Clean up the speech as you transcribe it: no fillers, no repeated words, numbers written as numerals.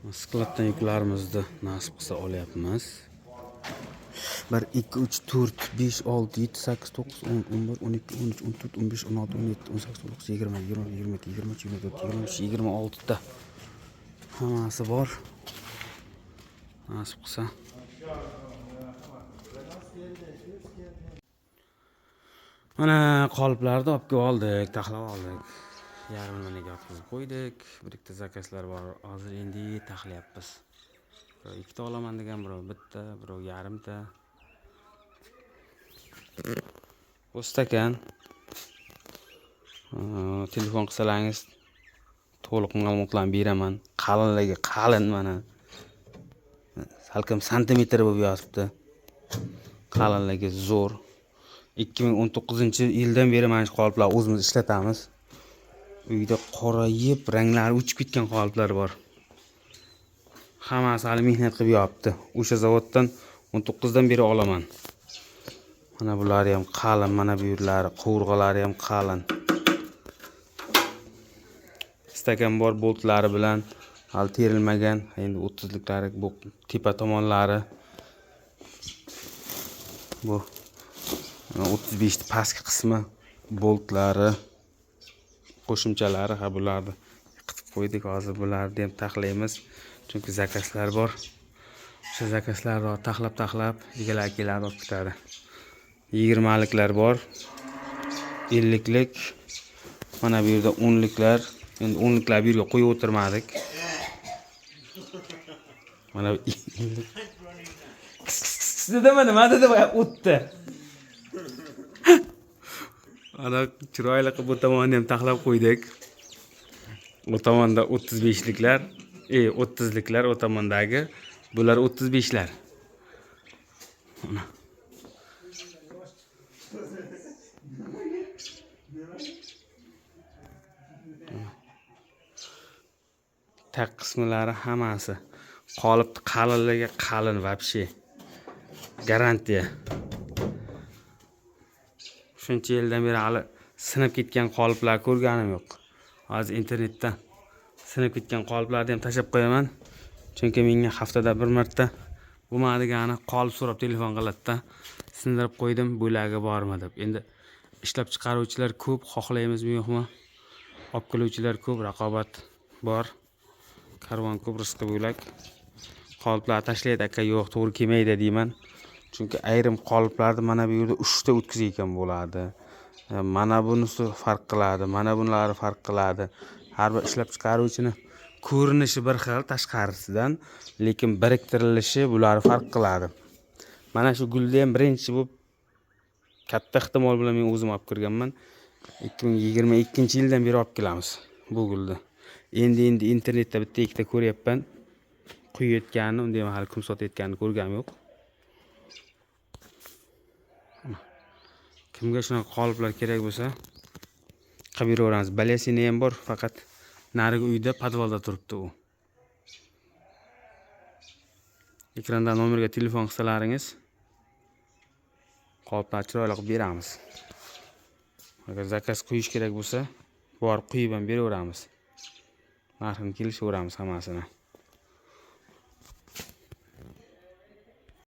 Skladdan yuklarimizni nasib qilsa olyapmiz. 1 2 3 4 5 6 7 8 9 10 11 12 13 14 15 16 17 18 19 20 20 22 23 24 25 26 ta hammasi bor. Nasib qilsa mana qoliplarni olib kelib oldik, taxlab oldik. Yarim milliga yotqizib qo'ydik. Bir ikkita zakazlar bor. Hozir endi taxlayapmiz. Birov ikkita olaman degan, birov bitta, birov yarimta. Bu stakan. Telefon qilsangiz to'liq ma'lumotlarni beraman. Qalinligi qalin mana. Salkam santimetr bo'lib yotibdi. Qalinligi zo'r. 2019-yildan beri mana shu qoliplarni o'zimiz ishlatamiz. Uyda qorayib, ranglari o'chib ketgan qoliplar bor. Hammasi hali mehnat qilib yopti. O'sha zavoddan 19 dan beri olaman. Mana bulari ham qalin, mana bu yerlari, quvurg'alari ham qalin. Stakan bor boltlari bilan hali terilmagan. Endi 30liklari bu tepa tomonlari. Bu 35 pastki qismi boltlari, qo'shimchalari, ha bularni qitib qo'ydik. Hozir bularni ham taxlaymiz. Chunki zakazlar bor. O'sha zakazlarni taxlab egalar keladi olib ketadi. 20liklar bor. 50lik. Mana bu yerda 10liklar. Endi 10liklar bu yerga qo'yib o'tirmadik. Mana bu nima dedi o'tdi. Ana chiroyli qilib bu tomonni ham taxlab qo'ydik. Bu tomonda 35liklar, 30liklar, o tomondagi bular 35lar. Taq qismlari hammasi qolip qalinligi qalin vobshe. Garantiya. Shuncha yildan beri hali sinib ketgan qoliplar ko'rganim yo'q. Hozir internetdan sinib ketgan qoliplarni ham tashab qo'yaman. Chunki menga haftada bir marta bo'lmadigani qolip so'rab telefon qiladi-da. Sindirib qo'ydim, bo'lagi bormi deb. Endi ishlab chiqaruvchilar ko'p, xohlaymizmi yo'qmi? Olib keluvchilar ko'p, raqobat bor. Karvon ko'p, rizqi bo'lak. Qoliplar tashlaydi aka, yo'q, to'g'ri kelmaydi deyman. Chunki ayrim qoliplarni mana bu yerda 3 ta o'tkazayotgan bo'ladi. Mana bunisi farq qiladi, mana bunlari farq qiladi. Har bir ishlab chiqaruvchini ko'rinishi bir xil tashqarisidan, lekin biriktirilishi bular farq qiladi. Mana shu gulni ham birinchi bo'lib katta ehtimol bilan men o'zim olib kirganman. 2022-yildan beri olib kelamiz bu gulni. Endi internetda bitta ikkita ko'ryapman. Quyayotganini, unda ham hali kim sotayotganini ko'rganim yo'q. Kimga shunaqa qoliplar kerak bo'lsa, qilib beraveramiz. Balyasini ham bor, faqat narigi uyda, podvalda turibdi u. Ekranda nomerga telefon qilsalaringiz, qoliplar chiroyli qilib beramiz. Agar zakaz qo'yish kerak bo'lsa, borib quyib ham beraveramiz. Narxini kelishaveramiz hammasini.